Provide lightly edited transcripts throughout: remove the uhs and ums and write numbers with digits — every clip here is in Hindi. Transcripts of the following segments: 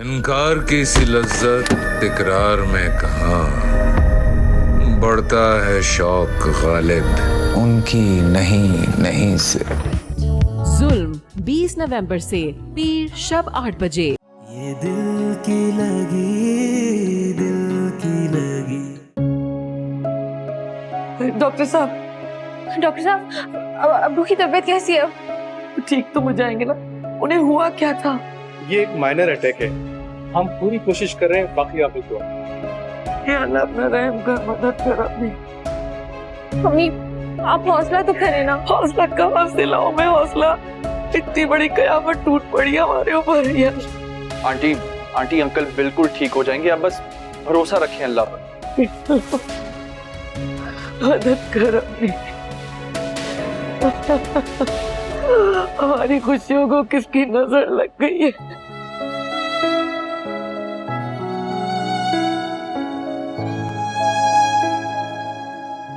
इनकार की सी लज्जत इकरार में कहाँ, बढ़ता है शौक गालिब उनकी नहीं से। जुल्म 20 नवंबर से पीर शब 8 बजे। ये दिल की लगी। डॉक्टर साहब, अब्बू की तबीयत कैसी है? ठीक तो हो जाएंगे ना? उन्हें हुआ क्या था? ये एक माइनर अटैक है। हम पूरी कोशिश कर रहे हैं, बाकी आप लोग दुआ। हे अल्लाह अपना रहम कर, मदद कर अपनी। मम्मी आप हौसला तो करें ना। हौसला कहाँ से लाऊं मैं हौसला? इतनी बड़ी कयामत टूट पड़ी हमारे ऊपर यार। आंटी अंकल बिल्कुल ठीक हो जाएंगे, आप बस भरोसा रखें अल्लाह पर। मदद कर अपनी। हमारी खुशियों को किसकी नजर लग गई है?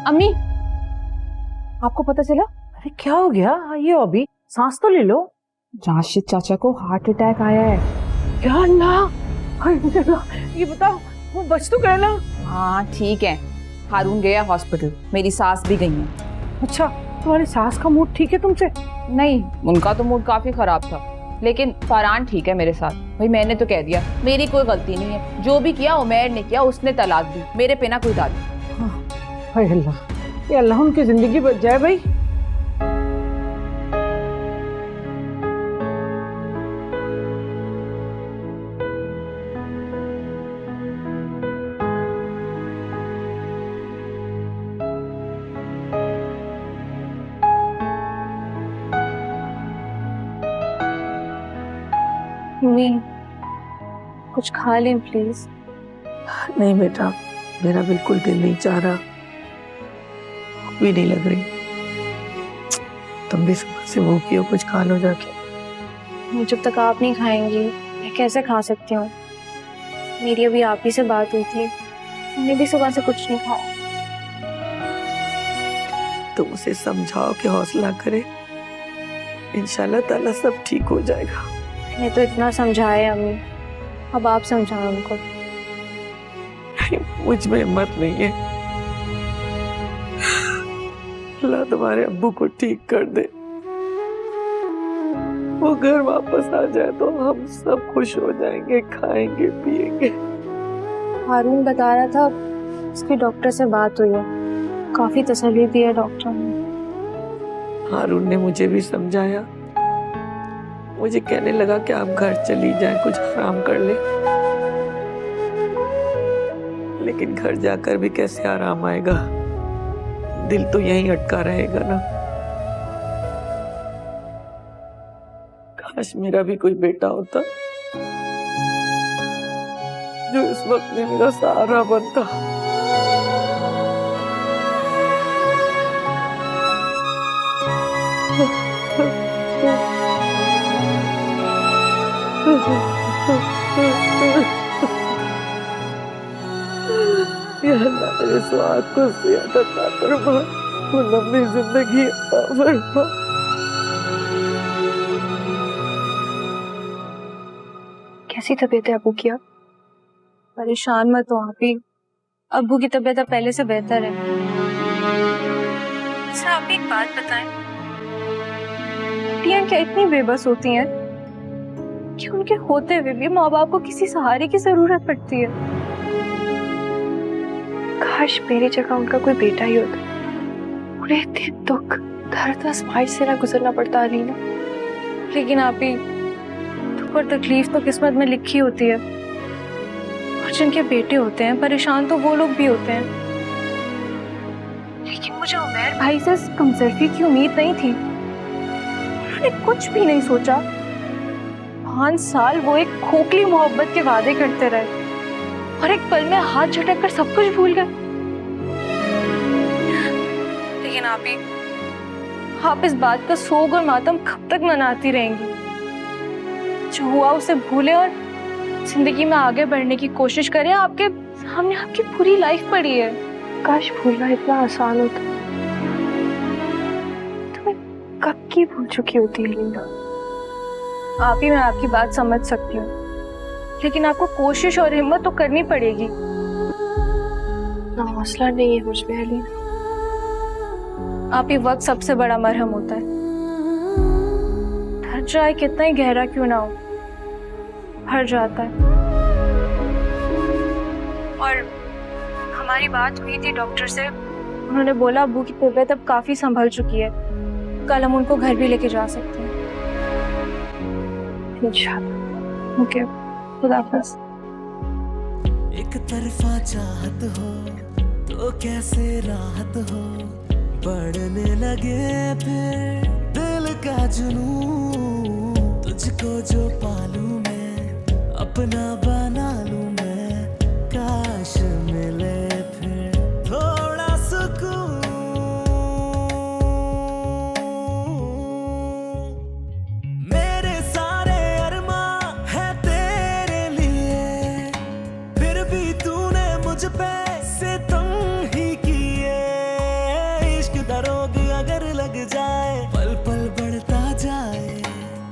अम्मी आपको पता चला? अरे क्या हो गया? आइए अभी, सांस तो ले लो। राशिद चाचा को हार्ट अटैक आया है। क्या अल्लाह, ये बताओ वो बच तो गए ना? हाँ ठीक है, हारून गया हॉस्पिटल, मेरी सास भी गई है। अच्छा, तुम्हारी सास का मूड ठीक है तुमसे? नहीं, उनका तो मूड काफी खराब था, लेकिन फरहान ठीक है मेरे साथ। भाई मैंने तो कह दिया मेरी कोई गलती नहीं है, जो भी किया उमैर ने किया, उसने तलाक दी, मेरे पे ना कोई दादी। हाय अल्लाह, ये अल्लाह उनकी जिंदगी बच जाए भाई। मम्मी कुछ खा लें प्लीज। नहीं बेटा, मेरा बिल्कुल दिल नहीं चाह रहा, भूख भी नहीं लग रही। तुम भी सुबह से भूखी हो, कुछ खा लो जाके। जब तक आप नहीं खाएंगी मैं कैसे खा सकती हूँ? मेरी अभी आप ही से बात हुई थी, मैंने भी सुबह से कुछ नहीं खाया। तुम उसे समझाओ कि हौसला करे, इंशाल्लाह ताला सब ठीक हो जाएगा। मैंने तो इतना समझाया अम्मी, अब आप समझाओ उनको। मुझ में हिम्मत नहीं है। अल्लाह तुम्हारे अब्बू को ठीक कर दे, वो घर वापस आ जाए तो हम सब खुश हो जाएंगे, खाएंगे पिएंगे। हारून बता रहा था उसकी डॉक्टर से बात हुई है, काफी तसल्ली दी है डॉक्टर ने। हारून ने मुझे भी समझाया, मुझे कहने लगा कि आप घर चली जाएं, कुछ आराम कर ले। लेकिन घर जाकर भी कैसे आराम आएगा? दिल तो यहीं अटका रहेगा ना। काश मेरा भी कोई बेटा होता जो इस वक्त में मेरा सहारा बनता। या अल्लाह मेरे स्वाद को सेहत अता फरमा, वो लंबी जिंदगी अता फरमा। कैसी तबीयत है अबू की? आप परेशान मत हो आप ही, अबू की तबीयत अब पहले से बेहतर है। अच्छा आप एक बात बताएं, बेटियां क्या इतनी बेबस होती हैं कि उनके होते हुए भी माँ बाप को किसी सहारे की जरूरत पड़ती है? काश मेरी जगह उनका कोई बेटा ही होता, उन्हें इतने दुख दर्द आजमाइश से ना गुजरना पड़ता अलीना। लेकिन आप ही, दुख और तकलीफ तो किस्मत में लिखी होती है, और जिनके बेटे होते हैं परेशान तो वो लोग भी होते हैं। लेकिन मुझे उमैर भाई से कमजोरी की उम्मीद नहीं थी, उन्होंने कुछ भी नहीं सोचा। 5 साल वो एक खोखली मोहब्बत के वादे करते रहे और एक पल में हाथ झटक कर सब कुछ भूल गए। लेकिन आप इस बात का सोग और मातम कब तक मनाती रहेंगी? जो हुआ उसे भूले और जिंदगी में आगे बढ़ने की कोशिश करें। आपके सामने आपकी पूरी लाइफ पड़ी है, काश भूलना इतना आसान होता। तुम्हें कब की भूल चुकी होती है लीना। आप ही, मैं आपकी बात समझ सकती हूँ, लेकिन आपको कोशिश और हिम्मत तो करनी पड़ेगी। ना हौसला नहीं है मुझ में अली। आप ही वक्त सबसे बड़ा मरहम होता है। डर जाए कितना ही गहरा क्यों ना हो, भर जाता है। और हमारी बात हुई थी डॉक्टर से, उन्होंने बोला अब्बू की तबीयत अब काफी संभल चुकी है, कल हम उनको घर भी लेके जा सकते हैं। इंशाल्लाह। ओके, खुदा हाफिज़। एक तरफा चाहत हो तो कैसे राहत हो, बढ़ने लगे फिर दिल का जुनून। तुझको जो पालूं मैं, अपना बना लूं मैं, काश मिले फिर थोड़ा सुकून। मेरे सारे अरमां है तेरे लिए, फिर भी तूने मुझ पे सितम ही किए। इश्क दा रोग अगर लग जाए, पल पल बढ़ता जाए।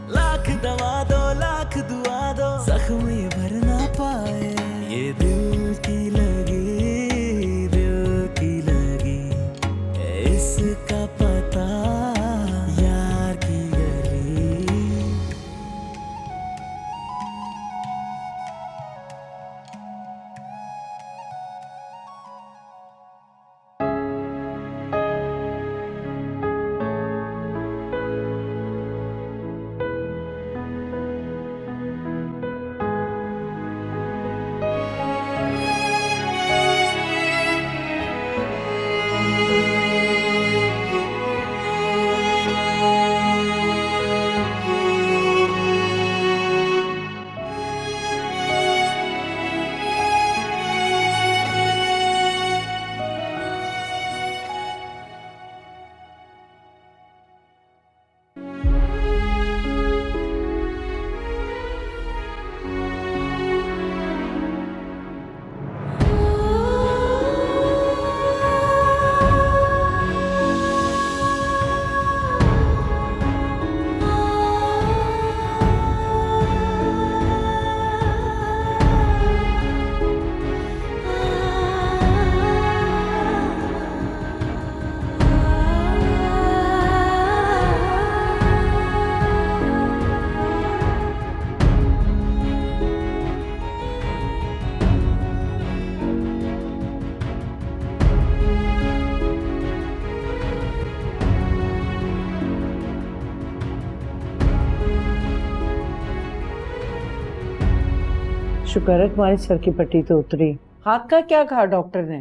लाख दवा दो, लाख दुआ दो, जख्म ये भर ना पाए। ये दिल की लगी, दिल की लगी, इसका पता यार की गली। शुक्र है तुम्हारी सर की पट्टी तो उतरी। हाथ का क्या कहा डॉक्टर ने?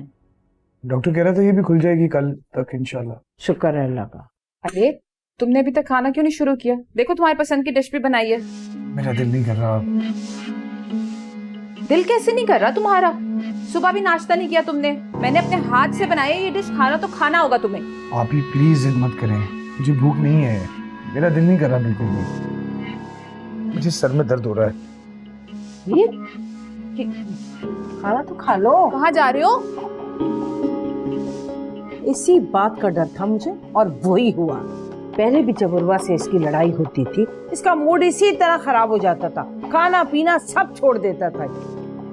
डॉक्टर कह रहा था ये भी खुल जाएगी कल तक इंशाल्लाह। शुक्र है अल्लाह का। अरे तुमने अभी तक खाना क्यों नहीं शुरू किया? देखो तुम्हारी पसंद की डिश भी बनाई है। मेरा दिल नहीं कर रहा। दिल कैसे नहीं कर रहा तुम्हारा? सुबह भी नाश्ता नहीं किया तुमने। मैंने अपने हाथ से बनाई है ये डिश, खाना तो खाना होगा तुम्हें। आप ही प्लीज जिद मत करें, मुझे भूख नहीं है। मेरा दिल नहीं कर रहा बिल्कुल भी। मुझे सर में दर्द हो रहा है। खाना तो खा लो। कहाँ जा रहे हो? इसी बात का डर था मुझे और वही हुआ। पहले भी जब उर्वा से इसकी लड़ाई होती थी, इसका मूड इसी तरह खराब हो जाता था, खाना पीना सब छोड़ देता था।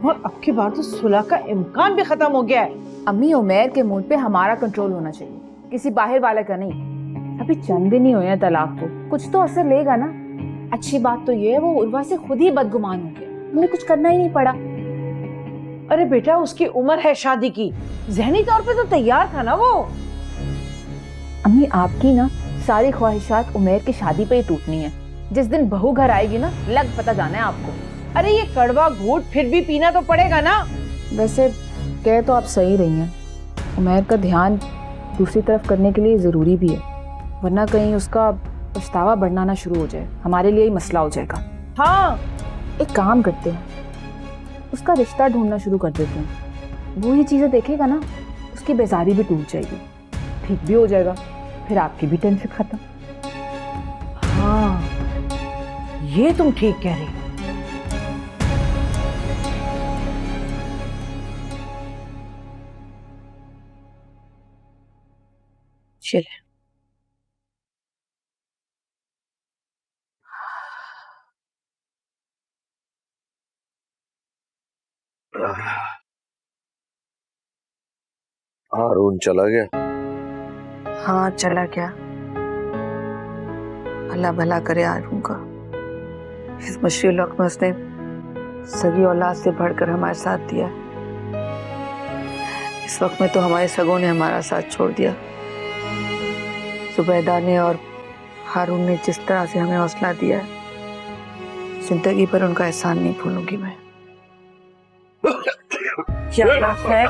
और अब की बार तो सुलह का इम्कान भी खत्म हो गया है। अम्मी, उमैर के मूड पे हमारा कंट्रोल होना चाहिए, किसी बाहर वाले का नहीं। अभी चंद दिन ही हुए हैं तलाक को, कुछ तो असर लेगा ना। अच्छी बात तो ये है वो उर्वा से खुद ही बदगुमान हो गया, हमें कुछ करना ही नहीं पड़ा। अरे बेटा, उसकी उम्र है शादी की, जहनी तौर पे तो तैयार था ना वो। अम्मी, आपकी ना सारी ख्वाहिशात उमैर की शादी पे ही टूटनी है। जिस दिन बहू घर आएगी ना, लग पता जाना है आपको। अरे ये कड़वा घूट फिर भी पीना तो पड़ेगा ना। वैसे कह तो आप सही रही हैं, उमैर का ध्यान दूसरी तरफ करने के लिए ज़रूरी भी है, वरना कहीं उसका पछतावा बढ़ना ना शुरू हो जाए, हमारे लिए ही मसला हो जाएगा। हाँ, एक काम करते हैं, उसका रिश्ता ढूंढना शुरू कर देते हैं। वो ये चीज़ें देखेगा ना, उसकी बेजारी भी टूट जाएगी, ठीक भी हो जाएगा, फिर आपकी भी टेंशन खत्म। हाँ, ये तुम ठीक कह रही हो। चले। हारून चला गया? हाँ चला गया। अल्लाह भला करे हारून का। इस मुश्किल वक्त में उसने सगी औलाद से बढ़कर हमारे साथ दिया। इस वक्त में तो हमारे सगों ने हमारा साथ छोड़ दिया। जुबैदा ने और हारून ने जिस तरह से हमें हौसला दिया, जिंदगी पर उनका एहसान नहीं भूलूंगी मैं। क्या बात है?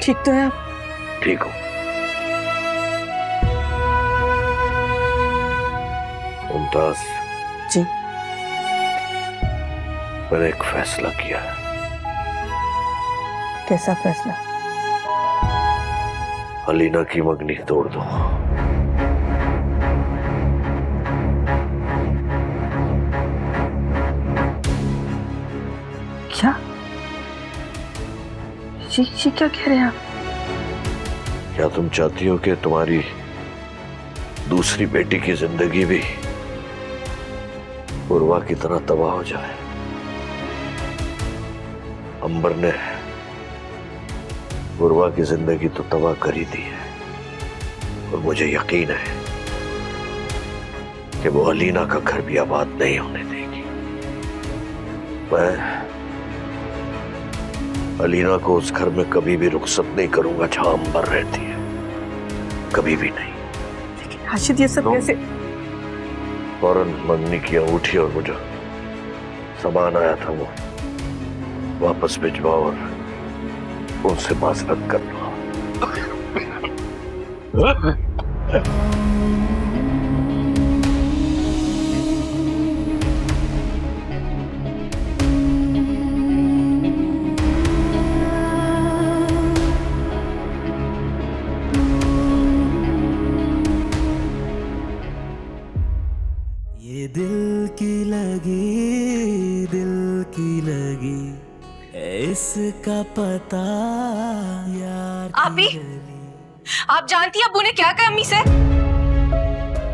ठीक तो है आप? ठीक हूँ। मुमताज जी, मैंने एक फैसला किया है। कैसा फैसला? अलीना की मंगनी तोड़ दो। क्या? जी क्या कह रहे हैं आप? क्या तुम चाहती हो कि तुम्हारी दूसरी बेटी की जिंदगी भी उर्वा की तरह तबाह हो जाए? अंबर ने उर्वा की जिंदगी तो तबाह कर ही दी है, और मुझे यकीन है कि वो अलीना का घर भी आबाद नहीं होने देगी। मैं अलीना को उस घर में कभी भी रुखसत नहीं करूंगा जहां अंबर रहती है, कभी भी नहीं। लेकिन राशिद ये सब कैसे? फौरन मंगनी की अंगूठी और मुझे सामान आया था वो वापस भिजवाओ और उनसे माजरत कर लो। ये दिल की लगी इसका पता यार। आप जानती हैं अब्बू ने क्या कहा अम्मी से?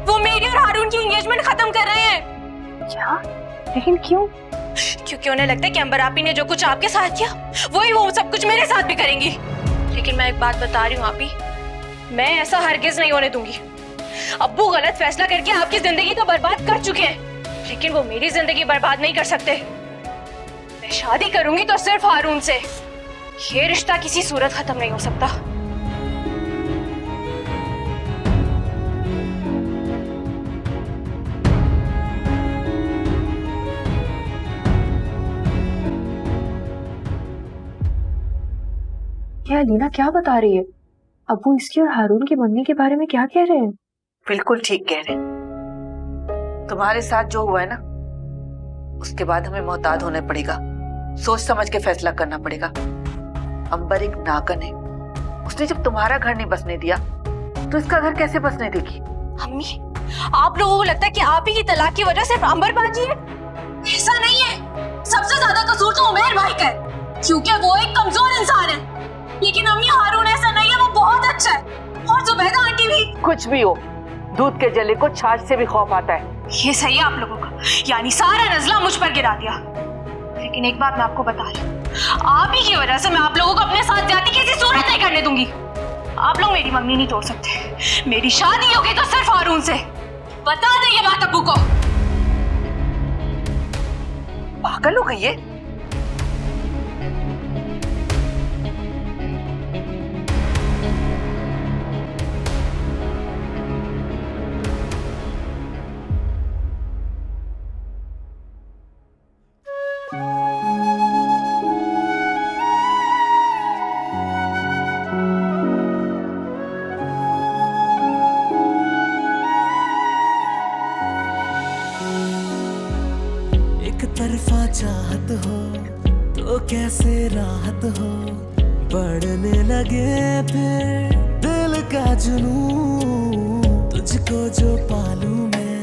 वो मेरी और हारून की एंगेजमेंट खत्म कर रहे हैं। क्या? लेकिन क्यों? क्योंकि उन्हें लगता है कि अंबर आपी ने जो कुछ आपके साथ किया वही वो सब कुछ मेरे साथ भी करेंगी। लेकिन मैं एक बात बता रही हूँ आपी, मैं ऐसा हरगिज नहीं होने दूंगी। अब्बू गलत फैसला करके आपकी जिंदगी तो बर्बाद कर चुके हैं, लेकिन वो मेरी जिंदगी बर्बाद नहीं कर सकते। मैं शादी करूंगी तो सिर्फ हारून से। ये रिश्ता किसी सूरत खत्म नहीं हो सकता। क्या लीना क्या बता रही है? अब्बू इसकी और हारून की मंगनी के बारे में क्या कह रहे हैं? बिल्कुल ठीक कह रहे हैं। तुम्हारे साथ जो हुआ है ना, उसके बाद हमें मोहतात होना पड़ेगा। सोच समझ के फैसला करना पड़ेगा। अंबर एक नागन है, उसने जब तुम्हारा घर नहीं बसने दिया तो इसका घर कैसे बसने देगी? अम्मी, आप लोगों को लगता है कि आप ही की तलाक की वजह सिर्फ अंबर बाजी है? ऐसा नहीं है। सबसे ज्यादा कसूर तो उमेर भाई का है, क्योंकि वो एक कमजोर इंसान है। लेकिन अम्मी, हारून ऐसा नहीं है, वो बहुत अच्छा है। और जुबैदा आंटी भी। कुछ भी हो, दूध के जले को छाछ से भी खौफ आता है। ये सही है आप लोगों का, यानी सारा नजला मुझ पर गिरा दिया। लेकिन एक बात मैं आपको बता रही हूँ, आप ही की वजह से मैं आप लोगों को अपने साथ जाती किसी सूरत नहीं करने दूंगी। आप लोग मेरी मंगनी नहीं तोड़ सकते। मेरी शादी होगी तो सिर्फ हारून से। बता दे ये बात अब्बू को। पागल हो गई है? तरफा चाहत हो तो कैसे राहत हो, बढ़ने लगे फिर दिल का जुनून। तुझको जो पालूं मैं,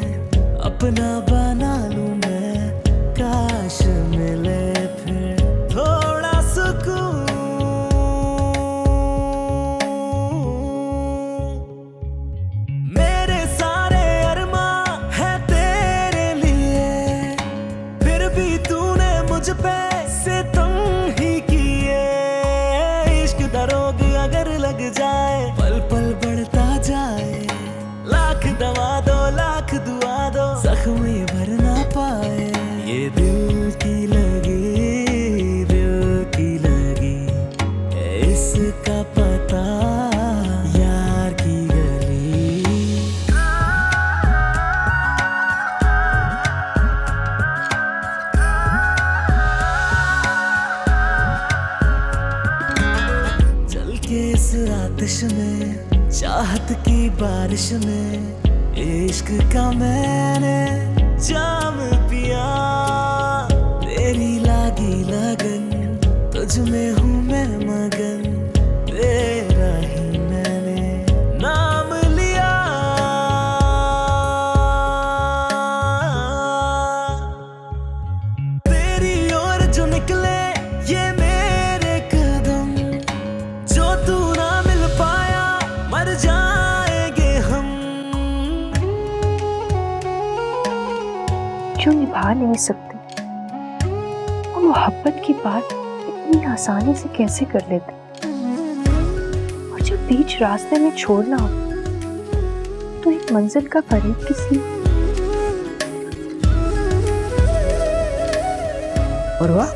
अपना बना लूं मैं, काश मिले फिर थोड़ा सुकून। मेरे सारे अरमां हैं तेरे लिए, फिर भी तूने मुझ पे सितम आतिश में, चाहत की बारिश में, इश्क का मैंने जाम पिया। तेरी लागी लगन, तुझ में हूँ मैं मगन, तेरा ही मैंने नाम लिया। तेरी ओर जो निकले ये मेरे कदम, जो तू ना मिल पाया मर जाएंगे हम। जो निभा नहीं सकते वो मोहब्बत की बात इतनी आसानी से कैसे कर लेते, और जब बीच रास्ते में छोड़ना हो तो एक मंजिल का फरीक किसी। उर्वा,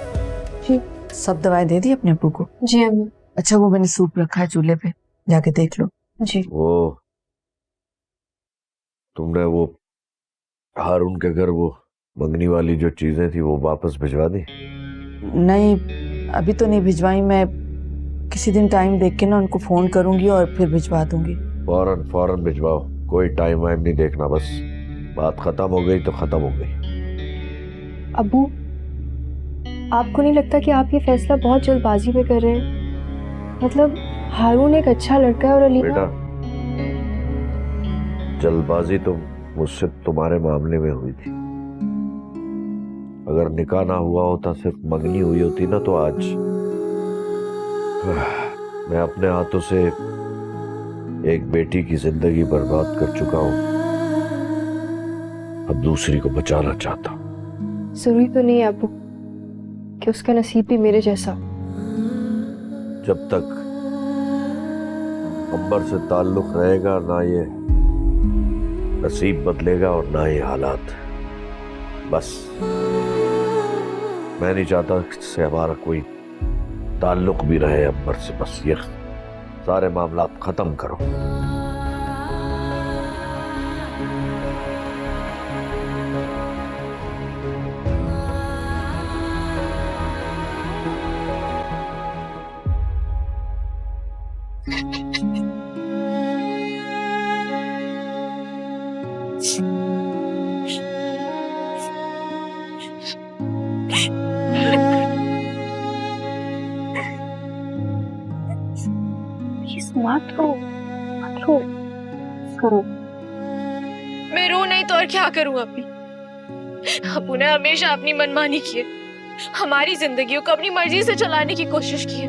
जी सब दवाएं दे दी अपने अब्बू को? जी अम्मी। अच्छा, वो मैंने सूप रखा है चूल्हे पे, जाके देख लो। जी। वो तुमने वो हारून के घर वो मंगनी वाली जो चीजें थी वो वापस भिजवा दी? नहीं, अभी तो नहीं भिजवाई। मैं किसी दिन टाइम देख के ना उनको फोन करूंगी और फिर भिजवा दूंगी। फौरन भिजवाओ, कोई टाइम वाइम नहीं देखना, बस बात खत्म हो गई तो खत्म हो गई। अब्बू, आपको नहीं लगता कि आप ये फैसला बहुत जल्दबाजी में कर रहे हैं? मतलब हारून एक अच्छा लड़का है और अलीना। बेटा, जल्दबाजी तो मुझसे तुम्हारे मामले में हुई थी। अगर निकाह ना हुआ होता, सिर्फ मंगनी हुई होती ना, तो आज मैं अपने हाथों से एक बेटी की जिंदगी बर्बाद कर चुका हूं, अब दूसरी को बचाना चाहता हूं। जरूरी तो नहीं है अब्बू कि उसका नसीब भी मेरे जैसा। जब तक अंबर से ताल्लुक रहेगा ना ये नसीब बदलेगा और ना ये हालात। बस मैं नहीं चाहता इससे हमारा कोई ताल्लुक भी रहे अंबर से। बस ये सारे मामला खत्म करो। मत रो करो। मैं रो नहीं तो और क्या करूं अभी? अबू ने हमेशा अपनी मनमानी की है, हमारी जिंदगियों को अपनी मर्जी से चलाने की कोशिश की है।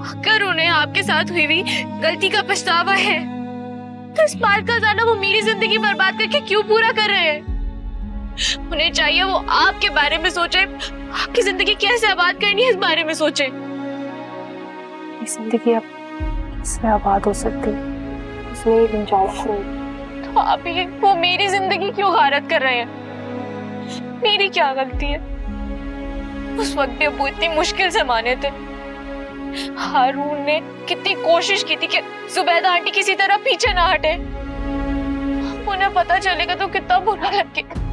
अगर उन्हें आपके साथ हुई हुई गलती का पछतावा है तो इस बात का जाना वो मेरी जिंदगी बर्बाद करके क्यों पूरा कर रहे हैं? उन्हें चाहिए वो आपके बारे में सोचे, आपकी जिंदगी कैसे आबाद करनी है इस बारे में सोचे। जिंदगी अब कैसे आबाद हो सकती है, इसमें गुंजाइश नहीं। तो आप ही वो मेरी जिंदगी क्यों गारत कर रहे हैं? मेरी क्या गलती है? उस वक्त भी अब्बू इतनी मुश्किल से माने थे। हारून ने कितनी कोशिश की थी कि जुबैदा आंटी किसी तरह पीछे ना हटे। उन्हें पता चलेगा तो कितना बुरा लगेगा।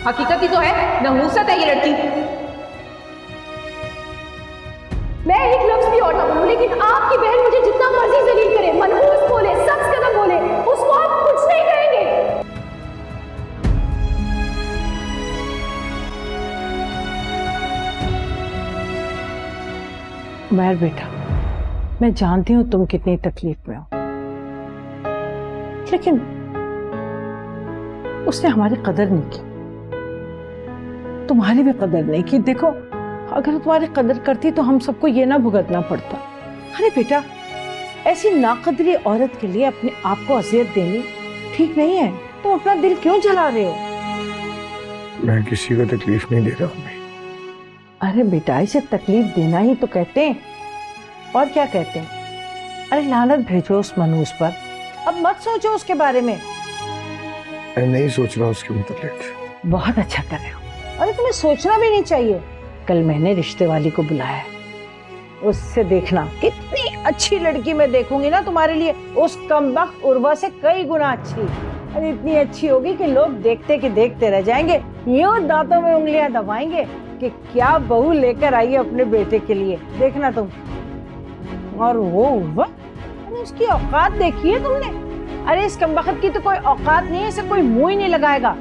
हकीकत ही तो है, नहूसत है ये लड़की। मैं एक लफ्ज भी और ना बोलूं, लेकिन आपकी बहन मुझे जितना मर्जी जलील करे, मनहूस बोले, सख्त कदम बोले, उसको आप कुछ नहीं कहेंगे। उमैर बेटा, मैं जानती हूँ तुम कितनी तकलीफ में हो, लेकिन उसने हमारी कदर नहीं की, तुम्हारी भी कदर नहीं की। देखो, अगर तुम्हारी कदर करती तो हम सबको ये ना भुगतना पड़ता। अरे बेटा, ऐसी नाकदरी औरत के लिए अपने आप को अजियत देनी ठीक नहीं है। तुम अपना दिल क्यों जला रहे हो? मैं किसी को तकलीफ नहीं दे रहा हूँ। अरे बेटा, इसे तकलीफ देना ही तो कहते हैं, और क्या कहते हैं? अरे लानत भेजो उस मनूस पर, अब मत सोचो उसके बारे में। मैं नहीं सोच रहा उसके मुताबिक। बहुत अच्छा कर रहे हो। अरे तुम्हें सोचना भी नहीं चाहिए। कल मैंने रिश्ते वाली को बुलाया है, उससे देखना कितनी अच्छी लड़की मैं देखूंगी ना तुम्हारे लिए, उस कमबख्त उर्वा से कई गुना अच्छी। अरे इतनी अच्छी होगी कि लोग देखते कि देखते रह जाएंगे, यूं दांतों में उंगलियां दबाएंगे कि क्या बहू लेकर आई है अपने बेटे के लिए, देखना तुम। और वो उर्वा, अरे उसकी औकात देखी है तुमने? अरे इस कमबख्त की तो कोई औकात नहीं है, इसे कोई मुंह ही नहीं लगाएगा।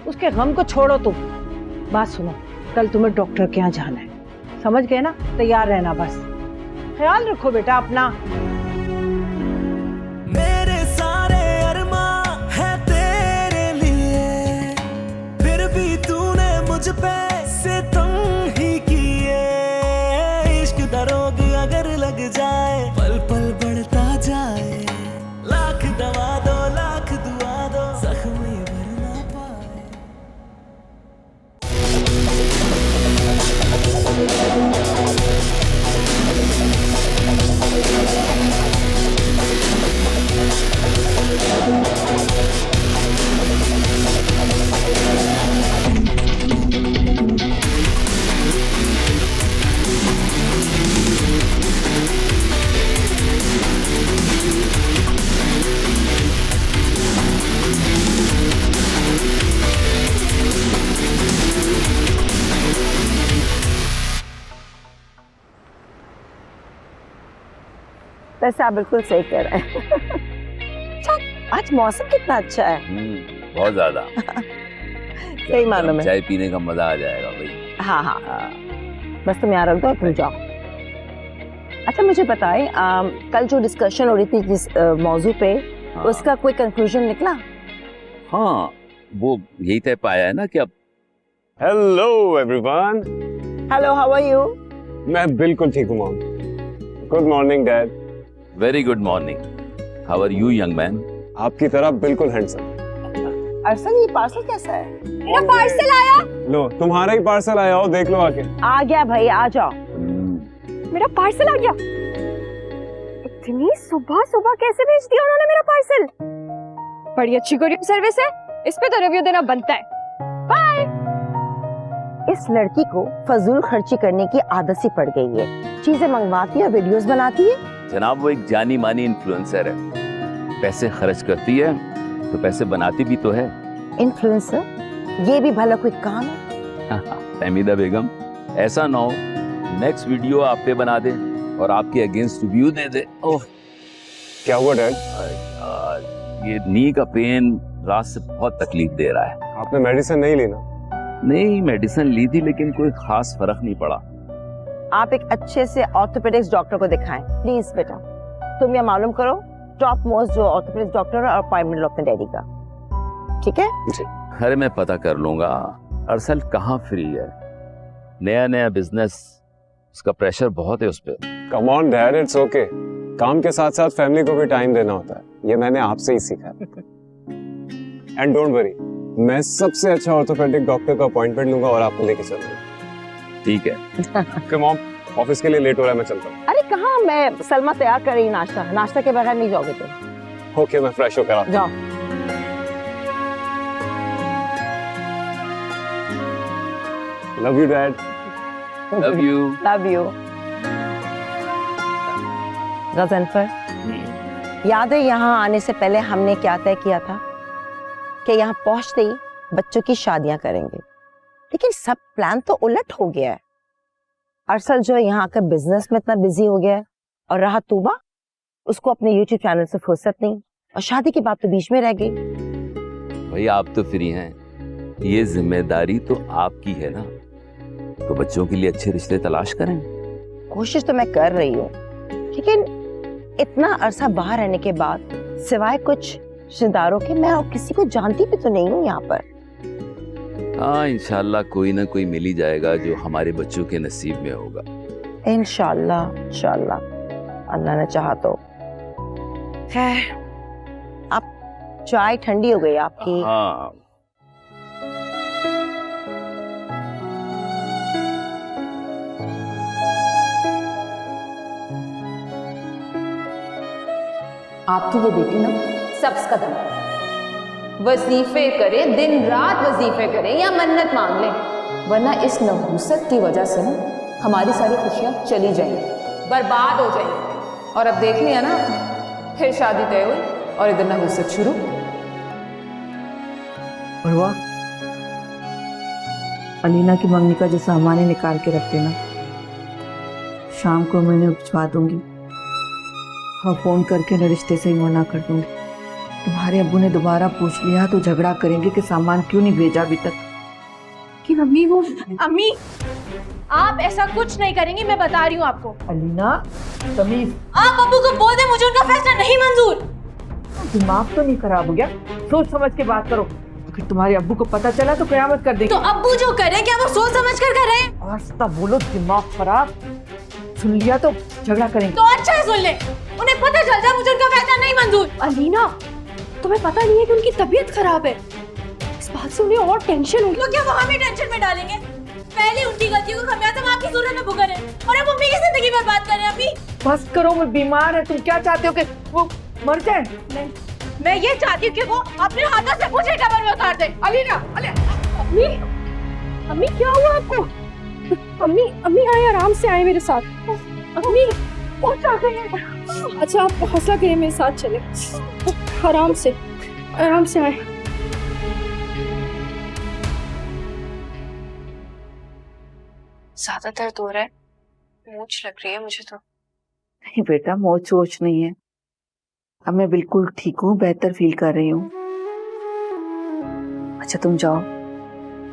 उसके गम को छोड़ो तुम। बात सुनो, कल तुम्हें डॉक्टर के यहाँ जाना है, समझ गए ना? तैयार रहना बस, ख्याल रखो बेटा अपना। मेरे सारे अरमा है तेरे लिए, फिर भी तूने मुझ पे सितम ही किए। इश्क दरोग अगर लग जाए, पल पल बढ़ता जाए, लाख दवा दो लाख दुआ दो, जख्म ये भर ना पाए। वैसे आप बिल्कुल सही कह रहे हैं। आज मौसम कितना अच्छा है। बहुत ज्यादा। सही मालूम है। चाय पीने का मजा आ जाएगा भाई। हाँ हाँ, बस तुम यहाँ रख दो, तुम जाओ। अच्छा मुझे बताएं, कल जो डिस्कशन हो रही थी जिस मौजू पे, हाँ। उसका कोई कंक्लूजन निकला? हाँ, वो यही तय पाया है ना कि अब। Hello everyone. Hello, how are you? मैं बिल्कुल ठीक हूँ mom. Good morning dad. Very good morning. How are you young man? आपकी तरह बिल्कुल हैंडसम। अरसल, ये पार्सल कैसा है? मेरा पार्सल आया। लो तुम्हारा ही पार्सल आया हो, देख लो आके। आ गया भाई, आ जाओ। मेरा पार्सल आ गया। इतनी सुबह सुबह कैसे भेज दिया उन्होंने मेरा पार्सल? बड़ी अच्छी कुरियर सर्विस है, इस पे तो रिव्यू देना बनता है। बाय। इस लड़की को फजूल खर्ची करने की आदत सी पड़ गई है, चीजें मंगवाती है, वीडियोस बनाती है। जनाब वो एक जानी मानी इन्फ्लुएंसर है, पैसे खर्च करती है तो पैसे बनाती भी तो है। इन्फ्लुएंसर? ये भी भला कोई काम है? फहमीदा बेगम, ऐसा ना हो नेक्स्ट वीडियो आप पे बना दे और आपके अगेंस्ट रिव्यू दे दे। ओह क्या हुआ डैड? ये नी का पेन रात से बहुत तकलीफ दे रहा है। आपने मेडिसिन नहीं ली ना? नहीं, मेडिसिन ली थी लेकिन कोई खास फर्क नहीं पड़ा। आप एक अच्छे से ऑर्थोपेडिक्स डॉक्टर को दिखाएं प्लीज बेटा। तुम ये मालूम करो टॉप मोस्ट जो ऑर्थोपेडिक्स डॉक्टर है और अपॉइंटमेंट लो अपने डैडी का, ठीक है? जी। अरे मैं पता कर लूंगा। अरसल कहाँ फ्री है, नया नया बिजनेस, उसका प्रेशर बहुत है उस पर। Come on dad, it's okay. काम के साथ साथ फैमिली को भी टाइम देना होता है, ये मैंने आपसे ही सीखा। एंड डोंट वरी, मैं सबसे अच्छा ऑर्थोपेडिक डॉक्टर का अपॉइंटमेंट लूंगा और आपको लेके चलूंगा। ठीक है। ओके मॉम, ऑफिस के लिए लेट हो रहा है, मैं चलता हूँ। अरे कहाँ, मैं सलमा तैयार कर रही नाश्ता, नाश्ता के बगैर नहीं जाओगे तुम। ओके, मैं फ्रेश होकर आता हूँ। जाओ। Love you dad. Love you. Love you. Ghazanfar, याद है यहाँ आने से पहले हमने क्या तय किया था कि यहाँ पहुंचते ही बच्चों की शादियां करेंगे, लेकिन सब प्लान तो उलट हो गया है। अरसल जो है यहाँ आकर बिजनेस में इतना बिजी हो गया है, और रहा तूबा, उसको अपने यूट्यूब चैनल से फुर्सत नहीं, और शादी की बात तो बीच में रह गई। भाई आप तो फ्री हैं, ये जिम्मेदारी तो आपकी है ना, तो बच्चों के लिए अच्छे रिश्ते तलाश करें। कोशिश तो मैं कर रही हूँ, लेकिन इतना अरसा बाहर रहने के बाद सिवाय कुछ रिश्तेदारों के मैं और किसी को जानती भी तो नहीं हूँ यहाँ पर। हाँ, इंशाल्लाह कोई ना कोई मिल ही जाएगा जो हमारे बच्चों के नसीब में होगा। इंशाल्लाह, इंशाल्लाह, अल्लाह ने चाहा तो। खैर, अब चाय ठंडी हो गई आपकी। हाँ। आपकी ये बेटी ना सब्ज कदम है, वजीफे करे, दिन रात वजीफे करे या मन्नत मांग ले, वरना इस नहूसत की वजह से ना हमारी सारी खुशियां चली जाएंगी, बर्बाद हो जाएंगी। और अब देख लिया ना, फिर शादी तय हुई और इधर नहुसत शुरू। और अलीना की मंगनी का जो सामान है निकाल के रख देना, शाम को मैं उन्हें भिजवा दूंगी और फोन करके उन्हें रिश्ते से ही मना कर दूंगी। तुम्हारे अब्बू ने दोबारा पूछ लिया तो झगड़ा करेंगे कि सामान क्यों नहीं भेजा अभी तक। कि मम्मी वो अम्मी, आप ऐसा कुछ नहीं करेंगी, मैं बता रही हूँ आपको। अलीना तमीज, आप अब्बू को बोल दे मुझे उनका फैसला नहीं मंजूर। दिमाग तो नहीं खराब हो गया? सोच समझ के बात करो, अगर तुम्हारे अब्बू को पता चला तो कयामत कर देंगे। तो अब्बू जो करे क्या वो सोच समझ कर कर रहे हैं? आस्ता बोलो, दिमाग खराब। सुन लिया तो झगड़ा करेंगे। तो अच्छा है, सुन ले, उन्हें पता चल जाए मुझे उनका फैसला नहीं मंजूर। अलीना, तुम्हें पता नहीं है कि उनकी तबीयत खराब है, इस बात से उन्हें और टेंशन होगी। तो क्या वो हमें टेंशन में डालेंगे? पहले उनकी गलतियों का खमियाजा हम आपकी सूरत में भुगत रहे हैं और अब मम्मी की जिंदगी बर्बाद कर रहे हैं। अभी बस करो, वो बीमार है। तुम क्या चाहते हो कि वो मर जाए? नहीं, मैं ये चाहती हूँ कि वो अपने हाथों से मुझे कब्र में उतार दे। अलीना, अम्मी, अम्मी क्या हुआ आपको? अम्मी, अम्मी आए, आराम से आए मेरे साथ। अम्मी पहुंच आ गए हैं। अच्छा आप हौसला करिए, मेरे साथ चले, आराम से आए। ज्यादा दर्द हो रहा है, मूंछ लग रही है मुझे तो। नहीं बेटा, मोच वोच नहीं है, अब मैं बिल्कुल ठीक हूँ, बेहतर फील कर रही हूँ। अच्छा तुम जाओ,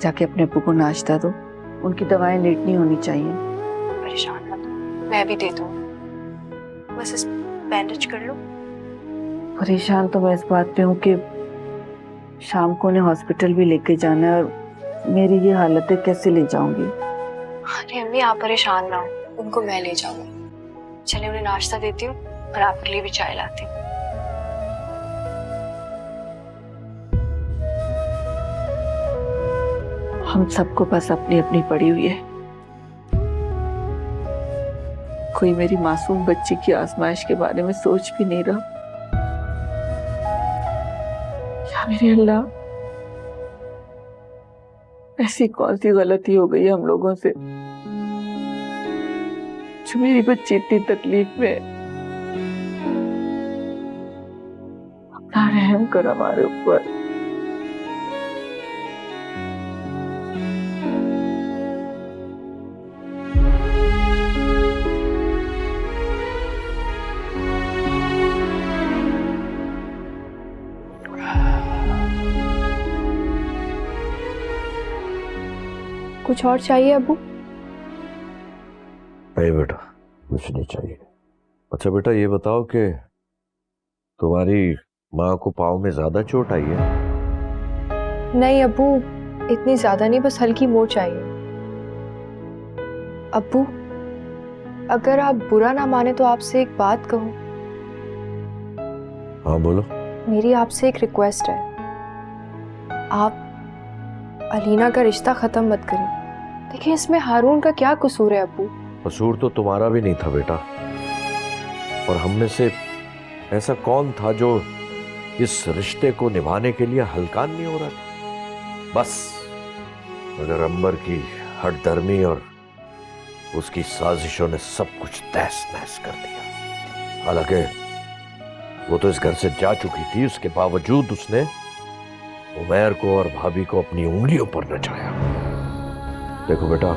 जाके अपने अब्बू को नाश्ता दो, उनकी दवाएं लेट नहीं होनी चाहिए। परेशान मत हो, मैं भी दे दूँ, बस इस बैंडेज कर लो। परेशान तो मैं इस बात पे हूँ कि शाम को उन्हें हॉस्पिटल भी लेके जाना है और मेरी ये हालत है, कैसे ले जाऊंगी? अरे अम्मी आप परेशान ना हो, उनको मैं ले जाऊंगी। चलिए उन्हें नाश्ता देती हूँ और आपके लिए भी चाय लाती हूँ। हम सबको बस अपनी अपनी पड़ी हुई है, कोई मेरी मासूम बच्ची की आजमाइश के बारे में सोच भी नहीं रहा। या मेरे अल्लाह, ऐसी कौन सी गलती हो गई है हम लोगों से जो मेरी बच्ची इतनी तकलीफ में है। अपना रहम कर हमारे ऊपर। कुछ और चाहिए अब्बू? नहीं बेटा, कुछ नहीं चाहिए। अच्छा बेटा ये बताओ कि तुम्हारी माँ को पाँव में ज्यादा चोट आई है? नहीं अब्बू, इतनी ज्यादा नहीं, बस हल्की मोच आई है। अब्बू अगर आप बुरा ना माने तो आपसे एक बात कहूँ। हाँ बोलो। मेरी आपसे एक रिक्वेस्ट है, आप अलीना का रिश्ता खत्म मत करें। देखिए इसमें हारून का क्या कसूर है अब्बू? कसूर तो तुम्हारा भी नहीं था बेटा, और हम में से ऐसा कौन था जो इस रिश्ते को निभाने के लिए हलकान नहीं हो रहा था? बस मगर अंबर की हठधर्मी और उसकी साजिशों ने सब कुछ तहस नहस कर दिया। हालांकि वो तो इस घर से जा चुकी थी, उसके बावजूद उसने उमैर को और भाभी को अपनी उंगलियों पर नचाया। देखो बेटा,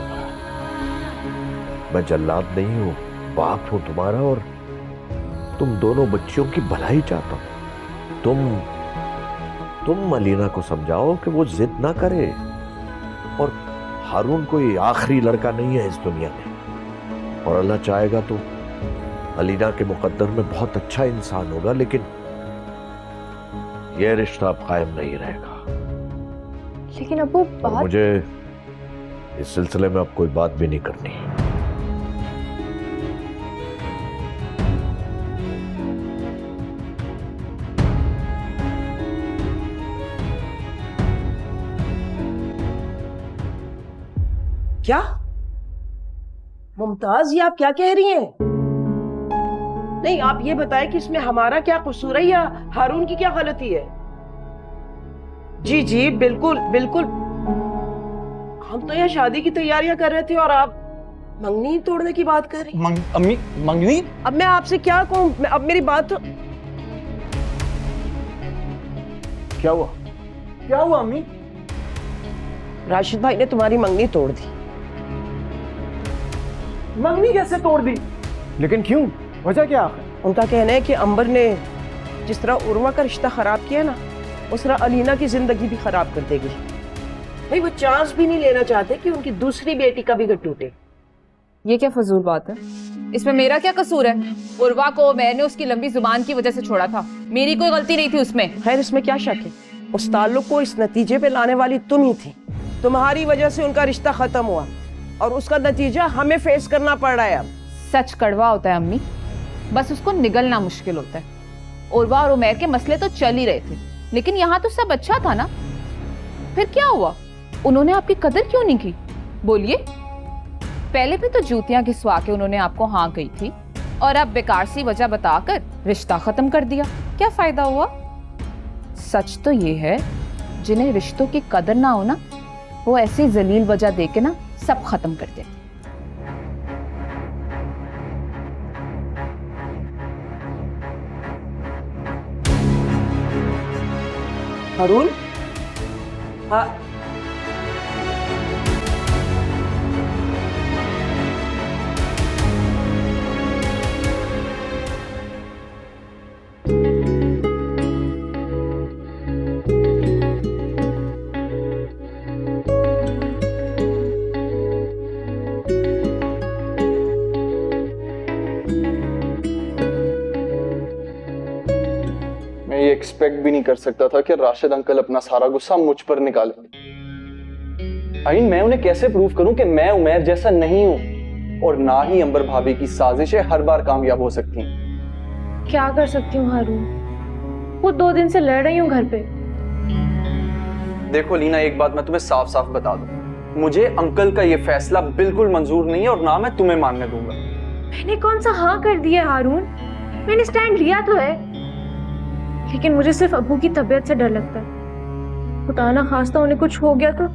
मैं जल्लाद नहीं हूं, बाप हूं तुम्हारा, और तुम दोनों बच्चियों की भलाई चाहता हूं। तुम अलीना को समझाओ कि वो जिद ना करे, और हारून कोई आखिरी लड़का नहीं है इस दुनिया में, और अल्लाह चाहेगा तो अलीना के मुकद्दर में बहुत अच्छा इंसान होगा, लेकिन यह रिश्ता अब कायम नहीं रहेगा। लेकिन अब्बू बात... मुझे इस सिलसिले में अब कोई बात भी नहीं करनी। क्या मुमताज, ये आप क्या कह रही हैं? नहीं, आप ये बताएं कि इसमें हमारा क्या कसूर है या हारून की क्या गलती है? जी जी बिल्कुल बिल्कुल, हम तो यहाँ शादी की तैयारियां कर रहे थे और आप मंगनी तोड़ने की बात कर रही? अम्मी मंगनी? अब मैं आपसे क्या कहूँ? अब मेरी बात तो क्या हुआ? क्या हुआ अम्मी? राशिद भाई ने तुम्हारी मंगनी तोड़ दी। मंगनी कैसे तोड़ दी? लेकिन क्यों? वजह क्या है? उनका कहना है कि अंबर ने जिस तरह उर्वा का रिश्ता खराब किया ना, उस तरह अलीना की जिंदगी भी खराब कर देगी। भाई वो चांस भी नहीं लेना चाहते कि उनकी दूसरी बेटी का भी घर टूटे। ये क्या फजूल बात है? इसमें मेरा क्या कसूर है? उर्वा को मैंने उसकी लंबी जुबान की वजह से छोड़ा था, मेरी कोई गलती नहीं थी उसमें। खैर इसमें क्या शक है, उस ताल्लुक को इस नतीजे पे लाने वाली तुम ही थी। तुम्हारी वजह से उनका रिश्ता खत्म हुआ और उसका नतीजा हमें फेस करना पड़ रहा है। अब सच कड़वा होता है अम्मी, बस उसको निगलना मुश्किल होता है। उर्वा और उमैर के मसले तो चल ही रहे थे, लेकिन यहाँ तो सब अच्छा था ना। फिर क्या हुआ? उन्होंने आपकी कदर क्यों नहीं की? बोलिए। पहले भी तो जूतियां घिसवा के उन्होंने आपको हाँ कही थी, और अब बेकार सी वजह बताकर रिश्ता खत्म कर दिया। क्या फायदा हुआ? सच तो ये है, जिन्हें रिश्तों की कदर ना हो ना, वो ऐसी जलील वजह देके ना सब खत्म कर देते। हारून? हाँ। मैं ये एक्सपेक्ट भी नहीं कर सकता था कि राशिद अंकल अपना सारा गुस्सा मुझ पर निकालेंगे। मैं उन्हें कैसे प्रूव करूं कि मैं उमैर जैसा नहीं हूं, और ना ही अंबर भाभी की साजिशें हर बार कामयाब हो सकती हैं। क्या कर सकती हूँ हारून, वो 2 दिन से लड़ रही हूँ घर पे। देखो लीना, एक बात मैं तुम्हें साफ साफ बता दूं, मुझे अंकल का ये फैसला बिल्कुल मंजूर नहीं है और ना मैं तुम्हें मानने दूंगा। मैंने कौन सा हाँ कर दिया हारून, मैंने स्टैंड लिया तो है, लेकिन मुझे सिर्फ अब्बू की तबीयत से डर लगता है। खुदा ना खास्ता उन्हें कुछ हो गया तो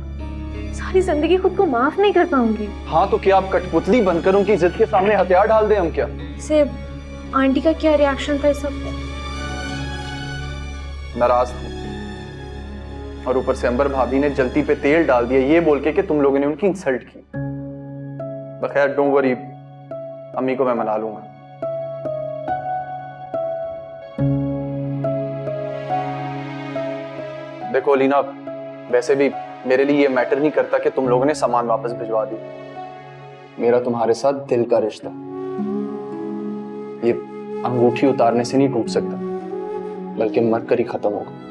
सारी जिंदगी खुद को माफ नहीं कर पाऊंगी। हाँ तो क्या आप कठपुतली बनकर उनकी जिद के सामने हथियार डाल दें हम क्या? से आंटी का क्या रिएक्शन था इस सब? नाराज थी, और ऊपर से अंबर भाभी ने जलती पे तेल डाल दिया ये बोल के कि तुम लोगों ने उनकी इंसल्ट की। बखैर डोंट वरी, अम्मी को मैं मना लूंगा। देखो लीना, वैसे भी मेरे लिए ये मैटर नहीं करता कि तुम लोगों ने सामान वापस भिजवा दी। मेरा तुम्हारे साथ दिल का रिश्ता ये अंगूठी उतारने से नहीं टूट सकता, बल्कि मरकर ही खत्म होगा।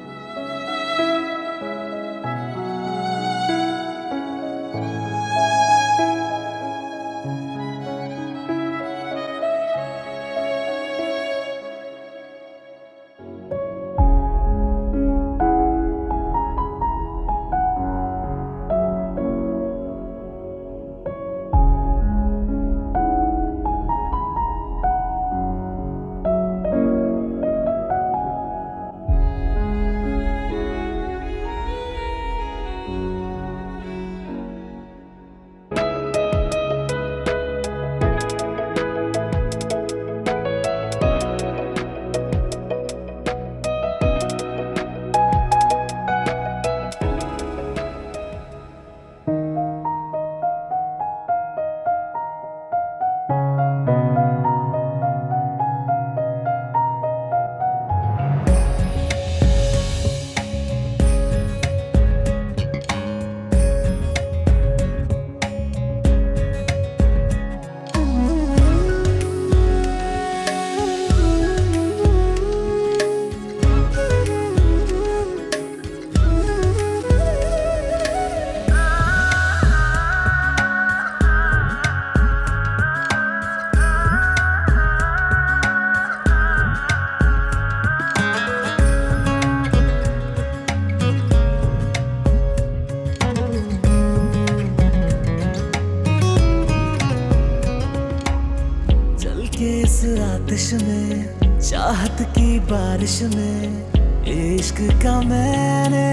आतिश में, चाहत की बारिश में, इश्क का मैंने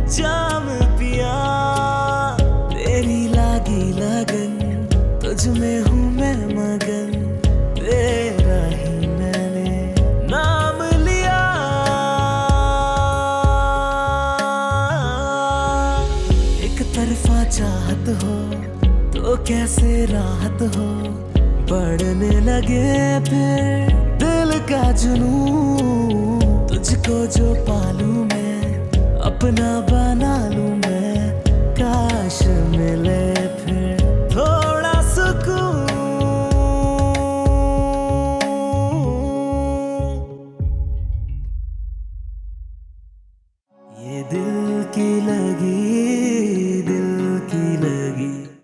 जाम पिया। तेरी लागी लगन तुझ में तो कैसे राहत हो, बढ़ने लगे फिर दिल का जुनून। तुझको जो पालूं मैं, अपना बना लूं मैं, काश मिले फिर थोड़ा सुकून। ये दिल की लगी